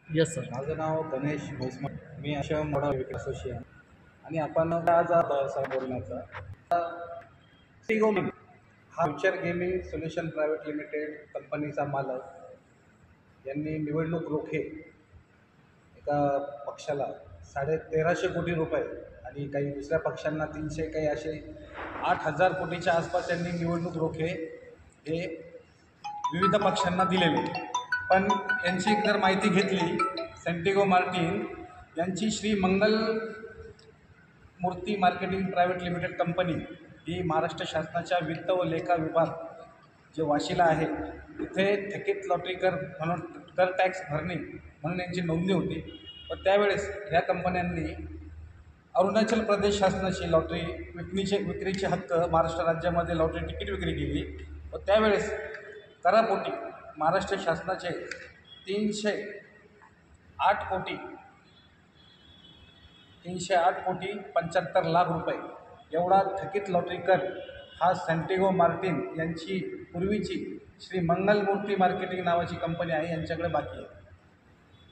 Yes sir. माझं नाव गणेश भोसमळ. मी आश्रम model विकास association आणि आपण आज सर बोलण्याचा सी गेमिंग हा future gaming solution private limited कंपनीचा मालक यांनी निवडणूक रोखे एका पक्षाला 1350 कोटी रुपये आणि काही दुसऱ्या पक्षांना 300 काही असे 8000 कोटीच्या आसपास यांनी निवडणूक रोखे हे विविध पक्षांना दिलेले. पण यांची जर माहिती घेतली, सँटिगो मार्टिन यांची श्री मंगल मूर्ती मार्केटिंग प्रायव्हेट लिमिटेड कंपनी ही महाराष्ट्र शासनाच्या वित्त व लेखा विभाग जे वाशीला आहे तिथे थकीत लॉटरी कर म्हणून कर टॅक्स भरणे म्हणून यांची नोंदणी होती. पण त्यावेळेस ह्या कंपन्यांनी अरुणाचल प्रदेश शासनाची लॉटरी विक्रीचे हक्क महाराष्ट्र राज्यामध्ये लॉटरी तिकीट विक्री केली. व त्यावेळेस करापोटी महाराष्ट्र शासनाचे 308 कोटी 75 लाख रुपये एवढा थकीत लॉटरी कर हा सँटिगो मार्टिन यांची पूर्वीची श्री मंगल मूर्ती मार्केटिंग नावाची कंपनी आहे यांच्याकडे बाकी आहे.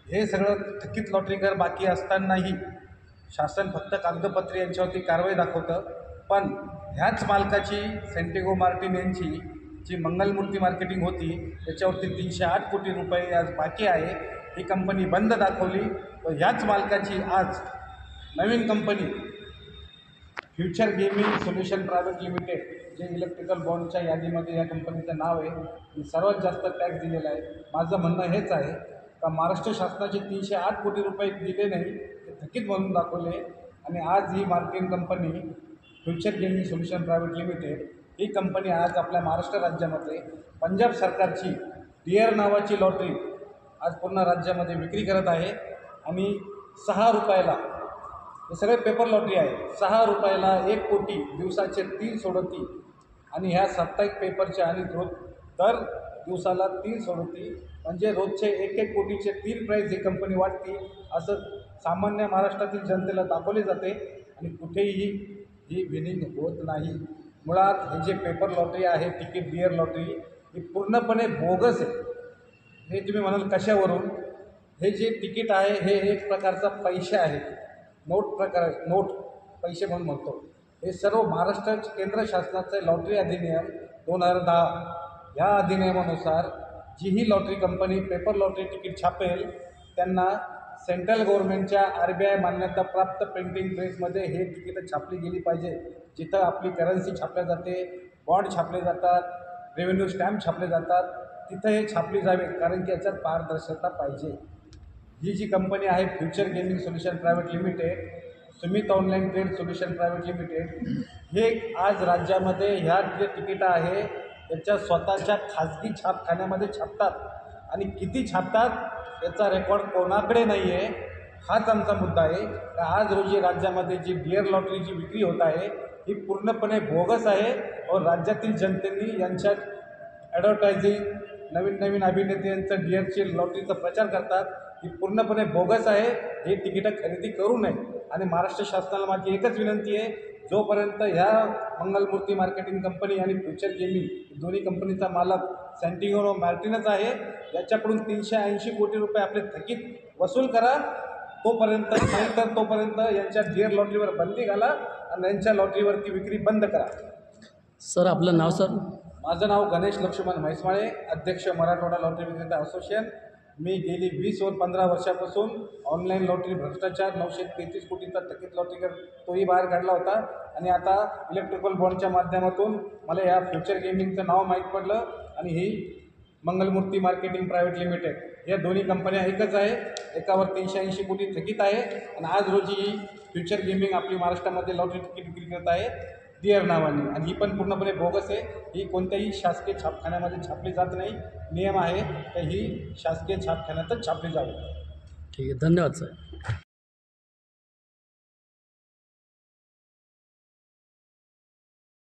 हे सगळं थकीत लॉटरी कर बाकी असतानाही शासन फक्त कागदपत्रे यांच्यावरती कारवाई दाखवतं. पण ह्याच मालकाची सँटिगो मार्टिन यांची जी मंगलमूर्ती मार्केटिंग होती त्याच्यावरती 308 कोटी रुपये आज बाकी आहे. ही कंपनी बंद दाखवली व ह्याच मालकाची आज नवीन company future gaming solution private limited जे इलेक्ट्रिकल बॉन्डच्या यादीमध्ये या कंपनीचं नाव आहे आणि सर्वात जास्त टॅक्स दिलेला आहे. माझं म्हणणं हेच आहे का महाराष्ट्र शासनाचे 308 कोटी रुपये दिले नाही, ते थकीत म्हणून दाखवले. आणि आज ही marketing company future gaming solution private limited ही कंपनी आज आपल्या महाराष्ट्र राज्यामध्ये पंजाब सरकारची डिअर नावाची लॉटरी आज पूर्ण राज्यामध्ये विक्री करत आहे. आणि 6 रुपयाला, हे सगळे पेपर लॉटरी आहे, 6 रुपयाला 1 कोटी दिवसाचे 3 सोडती. आणि ह्या साप्ताहिक पेपरच्या आणि दर दिवसाला 3 सोडती, म्हणजे रोजचे 1-1 कोटीचे 3 प्राईज ही कंपनी वाटते असं सामान्य महाराष्ट्रातील जनतेला दाखवले जाते. आणि कुठेही ही विनिंग होत नाही. मुळात हे जे पेपर लॉटरी आहे, तिकीट डिअर लॉटरी, ही पूर्णपणे बोगस आहे. हे तुम्ही म्हणाल कशावरून? हे जे तिकीट आहे हे एक प्रकारचा पैसे आहे, नोट पैसे म्हणून म्हणतो. हे सर्व महाराष्ट्र केंद्र शासनाचे लॉटरी अधिनियम 2010 या अधिनियमानुसार जी ही lottery company paper lottery ticket छापेल त्यांना सेंट्रल गव्हर्नमेंटच्या RBI मान्यताप्राप्त प्रिंटिंग प्रेसमध्ये हे तिकीटं छापली गेली पाहिजे. जिथं आपली करन्सी छापल्या जाते, बॉन्ड छापले जातात, रेव्हेन्यू स्टॅम्प छापले जातात, तिथं हे छापली जावे, कारण की याच्यात पारदर्शकता पाहिजे. ही जी कंपनी आहे future gaming solution private limited, Sumit online trade solution private limited, हे आज राज्यामध्ये ह्या जे तिकीटं आहे त्याच्या स्वतःच्या खाजगी छापखान्यामध्ये छापतात. आणि किती छापतात याचा रेकॉर्ड कोणाकडे नाही आहे. हाच आमचा मुद्दा आहे. आज रोजी राज्यामध्ये जी डिअर लॉटरीची विक्री होत आहे ही पूर्णपणे बोगस आहे. और राज्यातील जनतेने यांच्या ॲडव्हर्टायझिंग नवीन अभिनेते यांचं डिअरची लॉटरीचा प्रचार करतात, ही पूर्णपणे बोगस आहे. हे तिकीटं खरेदी करू नये. आणि महाराष्ट्र शासनाला माझी एकच विनंती आहे, जोपर्यंत ह्या मंगलमूर्ती मार्केटिंग कंपनी आणि फ्युचर गेमिंग दोन्ही कंपनीचा मालक सँटिगो मार्टिनच आहे, याच्याकडून 380 कोटी रुपये आपले थकीत वसूल करा. तोपर्यंत यांच्या डिअर लॉटरीवर बंदी घाला आणि यांच्या लॉटरीवरती विक्री बंद करा. सर आपलं नाव? सर माझं नाव गणेश लक्ष्मण म्हैसमाळे, अध्यक्ष मराठवाडा लॉटरी विक्रेता असोसिएशन. मी गेली 20 व 15 वर्षापासून ऑनलाईन लॉटरी भ्रष्टाचार 933 कोटींचा थकीत लॉटरी कर तोही बाहेर काढला होता. आणि आता इलेक्ट्रिकल बॉन्डच्या माध्यमातून मला या फ्युचर गेमिंगचं नाव माहीत पडलं. आणि ही मंगलमूर्ती मार्केटिंग प्रायव्हेट लिमिटेड, या दोन्ही कंपन्या एकच आहे. एकावर 380 कोटी थकीत आहे आणि आज रोजी ही फ्युचर गेमिंग आपली महाराष्ट्रामध्ये लॉटरी तिकीट विक्री करत आहे डिअर नावाने. आणि ही पण पूर्णपणे बोगस आहे. ही कोणत्याही शासकीय छापखान्यामध्ये छापली जात नाही. नियम आहे तर ही शासकीय छापखान्यातच छापली जावी. ठीक आहे, धन्यवाद सर.